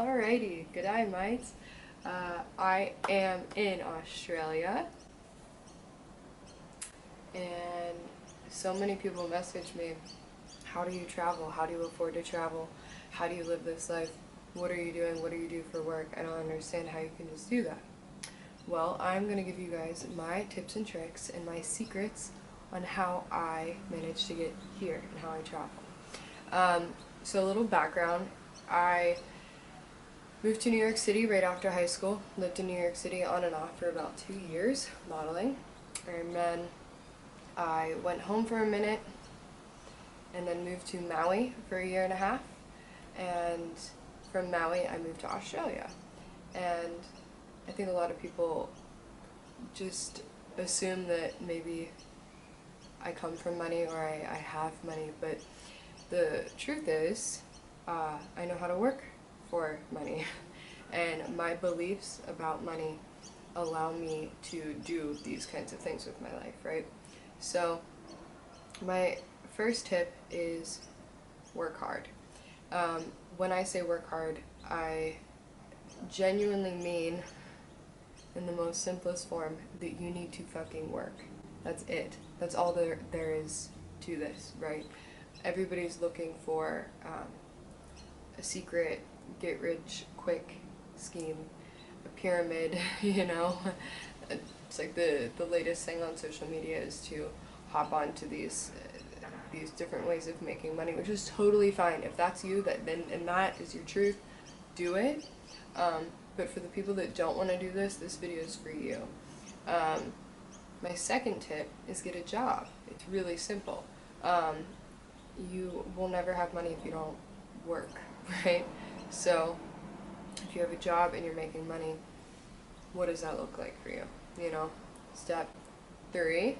Alrighty, good day, mates. I am in Australia, and so many people message me, how do you travel? How do you afford to travel? How do you live this life? What are you doing? What do you do for work? I don't understand how you can just do that. Well, I'm going to give you guys my tips and tricks and my secrets on how I managed to get here and how I travel. So a little background, I moved to New York City right after high school, lived in New York City on and off for about 2 years, modeling, and then I went home for a minute and then moved to Maui for a year and a half, and from Maui I moved to Australia. And I think a lot of people just assume that maybe I come from money or I have money, but the truth is I know how to work for money and my beliefs about money allow me to do these kinds of things with my life, right? So my first tip is work hard. When I say work hard, I genuinely mean, in the most simplest form, that you need to fucking work. That's it. That's all there is to this, right? Everybody's looking for a secret get rich quick scheme, a pyramid, you know? It's like the latest thing on social media is to hop onto these different ways of making money, which is totally fine. If that's you, and that is your truth, do it. But for the people that don't want to do this video is for you. My second tip is get a job. It's really simple. You will never have money if you don't work, right? So if you have a job and you're making money, what does that look like for you? You know, step 3,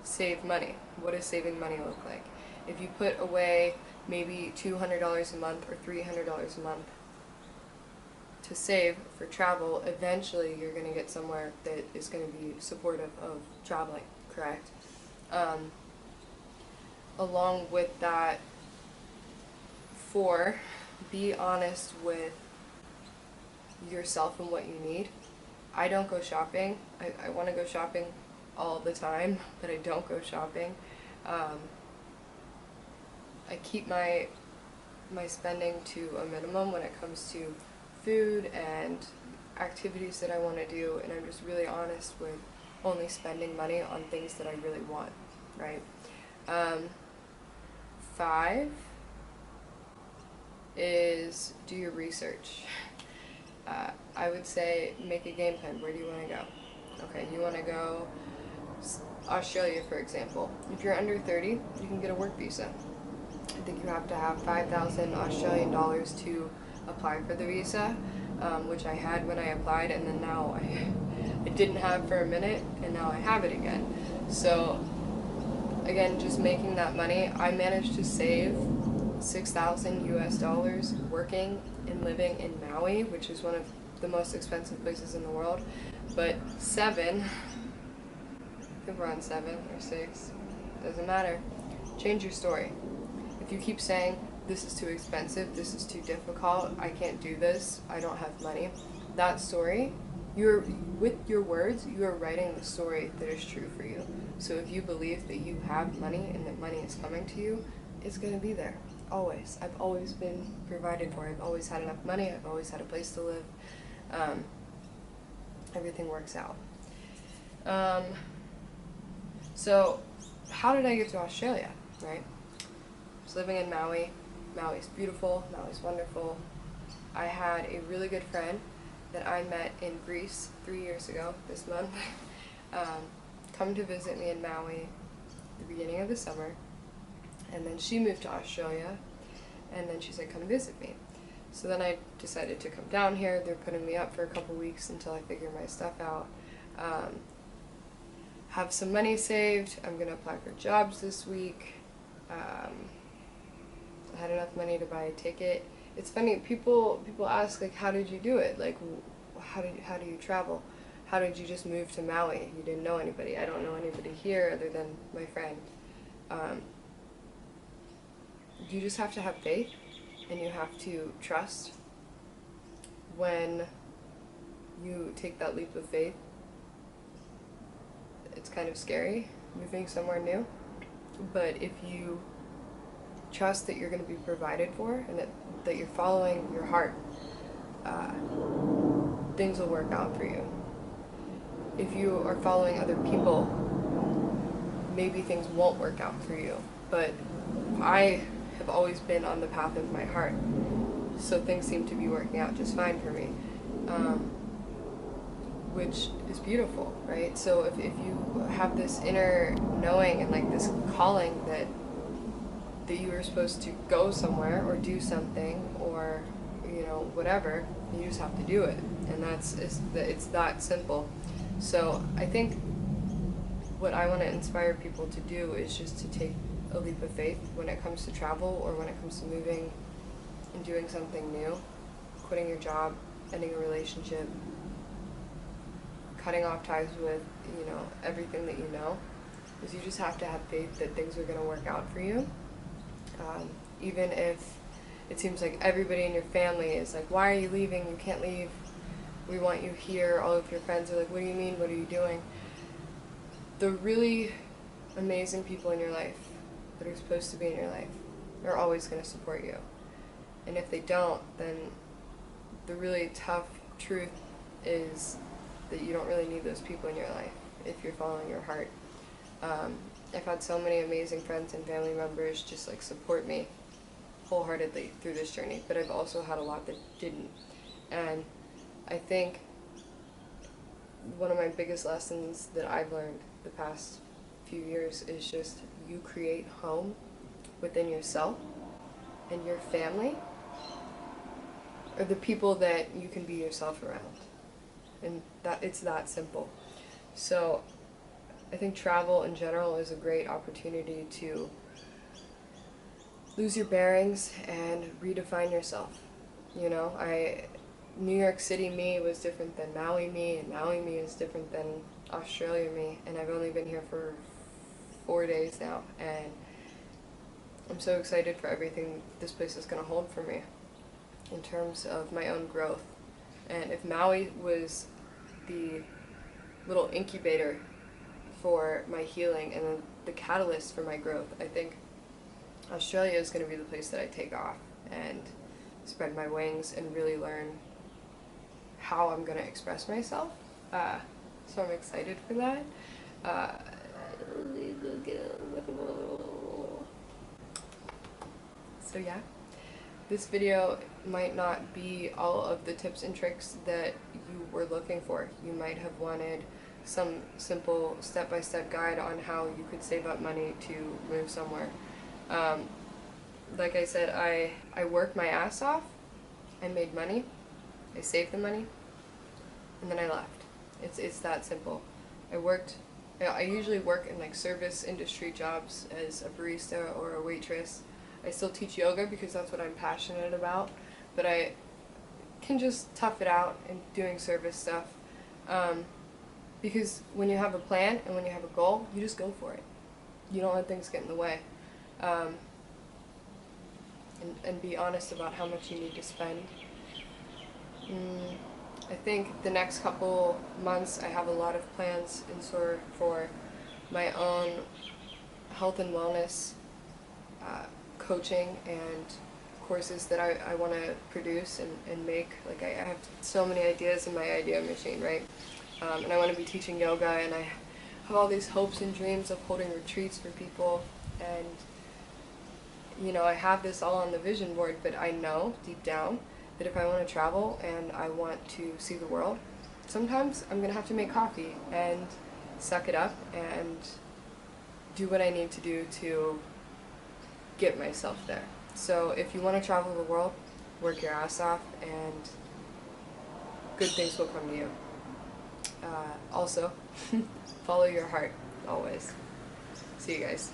save money. What does saving money look like? If you put away maybe $200 a month or $300 a month to save for travel, eventually you're going to get somewhere that is going to be supportive of traveling, correct? Along with that, 4, be honest with yourself and what you need. I don't go shopping. I want to go shopping all the time, but I don't go shopping. I keep my spending to a minimum when it comes to food and activities that I want to do, and I'm just really honest with only spending money on things that I really want, right? 5 is do your research. I would say make a game plan. Where do you want to go? Okay, you want to go Australia, for example. If you're under 30, you can get a work visa. I think you have to have 5,000 Australian dollars to apply for the visa, which I had when I applied, and then now I didn't have for a minute, and now I have it again. So again, just making that money. I managed to save 6,000 US dollars working and living in Maui, which is one of the most expensive places in the world. But 7, I think we're on 7 or 6, doesn't matter. Change your story. If you keep saying, this is too expensive, this is too difficult, I can't do this, I don't have money, that story, with your words, you are writing the story that is true for you. So if you believe that you have money and that money is coming to you, it's going to be there. Always. I've always been provided for. I've always had enough money. I've always had a place to live. Everything works out. So how did I get to Australia, right? I was living in Maui. Maui's beautiful. Maui's wonderful. I had a really good friend that I met in Greece 3 years ago this month come to visit me in Maui at the beginning of the summer, and then she moved to Australia, and then she said, come visit me. So then I decided to come down here. They're putting me up for a couple weeks until I figure my stuff out. Have some money saved. I'm going to apply for jobs this week. I had enough money to buy a ticket. It's funny, people ask, like, how did you do it? Like, how do you travel? How did you just move to Maui? You didn't know anybody. I don't know anybody here other than my friend. You just have to have faith, and you have to trust when you take that leap of faith, it's kind of scary moving somewhere new. But if you trust that you're going to be provided for and that you're following your heart, things will work out for you. If you are following other people, maybe things won't work out for you. But I have always been on the path of my heart, so things seem to be working out just fine for me, which is beautiful, right? So if you have this inner knowing and like this calling that you are supposed to go somewhere or do something or, you know, whatever, you just have to do it, and it's that simple. So I think what I want to inspire people to do is just to take a leap of faith when it comes to travel or when it comes to moving and doing something new, quitting your job, ending a relationship, cutting off ties with, you know, everything that you know, is you just have to have faith that things are going to work out for you. Even if it seems like everybody in your family is like, why are you leaving? You can't leave. We want you here. All of your friends are like, what do you mean? What are you doing? The really amazing people in your life that are supposed to be in your life are always going to support you. And if they don't, then the really tough truth is that you don't really need those people in your life if you're following your heart. I've had so many amazing friends and family members just like support me wholeheartedly through this journey, but I've also had a lot that didn't. And I think one of my biggest lessons that I've learned the past few years is just you create home within yourself, and your family are the people that you can be yourself around. And that it's that simple. So I think travel in general is a great opportunity to lose your bearings and redefine yourself. You know, New York City me was different than Maui me, and Maui me is different than Australia me, and I've only been here for 4 days now, and I'm so excited for everything this place is going to hold for me in terms of my own growth. And if Maui was the little incubator for my healing and the catalyst for my growth, I think Australia is going to be the place that I take off and spread my wings and really learn how I'm going to express myself. So I'm excited for that. So yeah, this video might not be all of the tips and tricks that you were looking for. You might have wanted some simple step-by-step guide on how you could save up money to move somewhere. Like I said, I worked my ass off, I made money, I saved the money, and then I left. It's that simple. I usually work in like service industry jobs as a barista or a waitress. I still teach yoga because that's what I'm passionate about, but I can just tough it out in doing service stuff. Because when you have a plan and when you have a goal, you just go for it. You don't let things get in the way. And be honest about how much you need to spend. I think the next couple months I have a lot of plans in store for my own health and wellness coaching and courses that I want to produce and make. Like I have so many ideas in my idea machine, right? And I want to be teaching yoga, and I have all these hopes and dreams of holding retreats for people, and you know, I have this all on the vision board, but I know deep down that if I want to travel and I want to see the world, sometimes I'm going to have to make coffee and suck it up and do what I need to do to get myself there. So if you want to travel the world, work your ass off and good things will come to you. Also, follow your heart, always. See you guys.